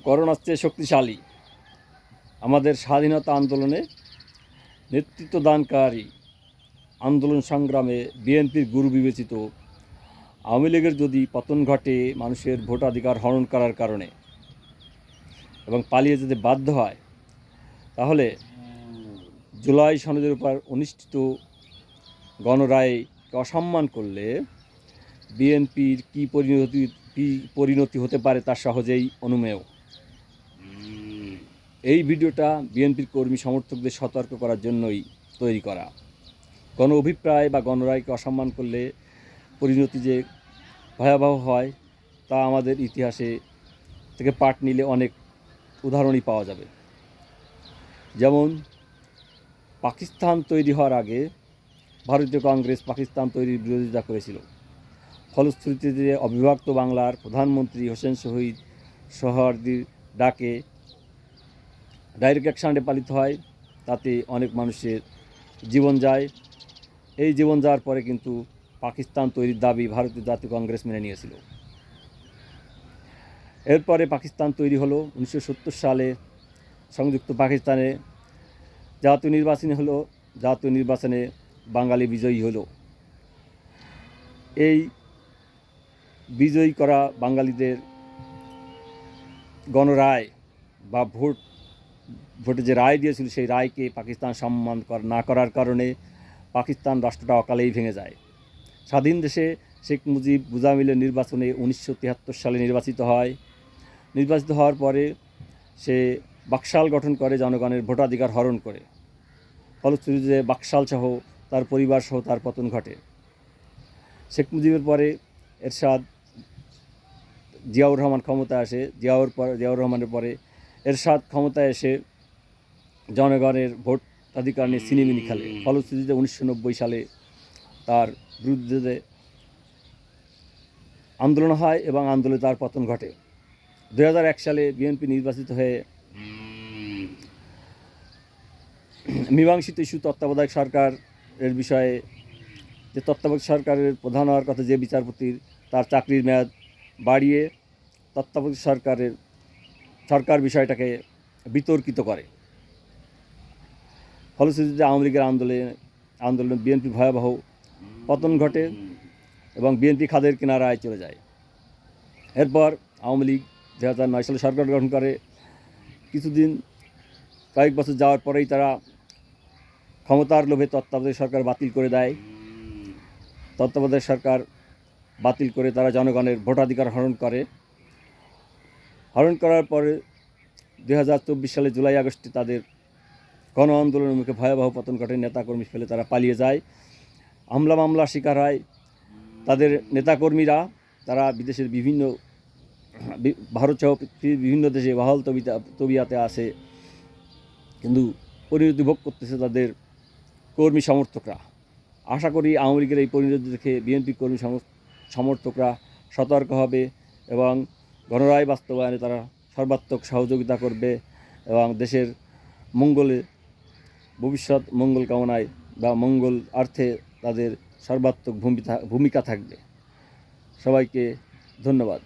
করোনার চেয়ে শক্তিশালী আমাদের স্বাধীনতা আন্দোলনে নেতৃত্বদানকারী আন্দোলন সংগ্রামে বিএনপির গুরু বিবেচিত আওয়ামী লীগের যদি পতন ঘটে মানুষের ভোটাধিকার হরণ করার কারণে এবং পালিয়ে যেতে বাধ্য হয়, তাহলে জুলাই সনদের উপর অনুষ্ঠিত গণরায়কে অসম্মান করলে বিএনপির কী পরিণতি হতে পারে তা সহজেই অনুমেয়। এই ভিডিওটা বিএনপির কর্মী সমর্থকদের সতর্ক করার জন্যই তৈরি করা। গণ অভিপ্রায় বা গণরায়কে অসম্মান করলে পরিণতি যে ভয়াবহ হয় তা আমাদের ইতিহাসে থেকে পাঠ নিলে অনেক উদাহরণই পাওয়া যাবে। যেমন পাকিস্তান তৈরি হওয়ার আগে ভারতীয় কংগ্রেস পাকিস্তান তৈরির বিরোধিতা করেছিল। ফলশ্রুতিতে অবিভক্ত বাংলার প্রধানমন্ত্রী হোসেন শহীদ সোহরাওয়ার্দীর ডাকে ডাইরেক্ট অ্যাকশনে পালিত হয়, তাতে অনেক মানুষের জীবন যায়। এই জীবন যাওয়ার পরে কিন্তু পাকিস্তান তৈরির দাবি ভারতীয় জাতীয় কংগ্রেস মেনে নিয়েছিল। এরপরে পাকিস্তান তৈরি হলো 1970 সালে। সংযুক্ত পাকিস্তানে জাতীয় নির্বাচনে বাঙালি বিজয়ী হলো। এই বিজয়ী করা বাঙালিদের গণরায় বা ভোটে যে রায় দিয়েছিল সেই রায়কে পাকিস্তান সম্মান না করার কারণে পাকিস্তান রাষ্ট্রটা অকালেই ভেঙে যায়। স্বাধীন দেশে শেখ মুজিব মুজামিলের নির্বাচনে 1973 সালে নির্বাচিত হওয়ার পরে সে বাকশাল গঠন করে জনগণের ভোটাধিকার হরণ করে। ফলশ্রুতিতে বাকশাল সহ তার পরিবার সহ তার পতন ঘটে। শেখ মুজিবের পরে এরশাদ জিয়াউর রহমান ক্ষমতায় আসে। জিয়াউর রহমানের পরে এরশাদ ক্ষমতায় এসে জনগণের ভোটাধিকার নিয়ে ছিনিমিনি খেলে। ফলশ্রুতিতে 1990 সালে তার বিরুদ্ধে আন্দোলন হয় এবং আন্দোলনে তার পতন ঘটে। 2001 সালে বিএনপি নির্বাচিত হয়ে মীমাংসিত ইস্যু তত্ত্বাবধায়ক সরকারের বিষয়ে, যে তত্ত্বাবধায়ক সরকারের প্রধান হওয়ার কথা যে বিচারপতির, তার চাকরির মেয়াদ বাড়িয়ে তত্ত্বাবধায়ক সরকার বিষয়টাকে বিতর্কিত করে। ফলশ্রুতিতে আওয়ামী লীগের আন্দোলনে বিএনপি ভয়াবহ পতন ঘটে এবং বিএনপি খাদের কিনারায় চলে যায়। এরপর আওয়ামী লীগ 2009 সালে সরকার গঠন করে। কয়েক বছর যাওয়ার পরেই তারা ক্ষমতার লোভে তত্ত্বাবধায়ক সরকার বাতিল করে দেয়। তত্ত্বাবধায়ক সরকার বাতিল করে তারা জনগণের ভোটাধিকার হরণ করার পরে 2024 সালে জুলাই আগস্টে তাদের গণ আন্দোলনের মুখে ভয়াবহ পতন ঘটে। নেতাকর্মী ফেলে তারা পালিয়ে যায়, মামলার শিকার হয় তাদের নেতাকর্মীরা। তারা বিদেশের ভারত সহ পৃথিবীর বিভিন্ন দেশে বহাল তবিয়াতে আসে, কিন্তু পরিণতি ভোগ করতেছে তাদের কর্মী সমর্থকরা। আশা করি আওয়ামী লীগের এই পরিণতি দেখে বিএনপি কর্মী সমর্থকরা সতর্ক হবে এবং গণরায় বাস্তবায়নে তারা সর্বাত্মক সহযোগিতা করবে এবং দেশের ভবিষ্যৎ মঙ্গল কামনায় বা মঙ্গল অর্থে তাদের সর্বাত্মক ভূমিকা থাকবে। সবাইকে ধন্যবাদ।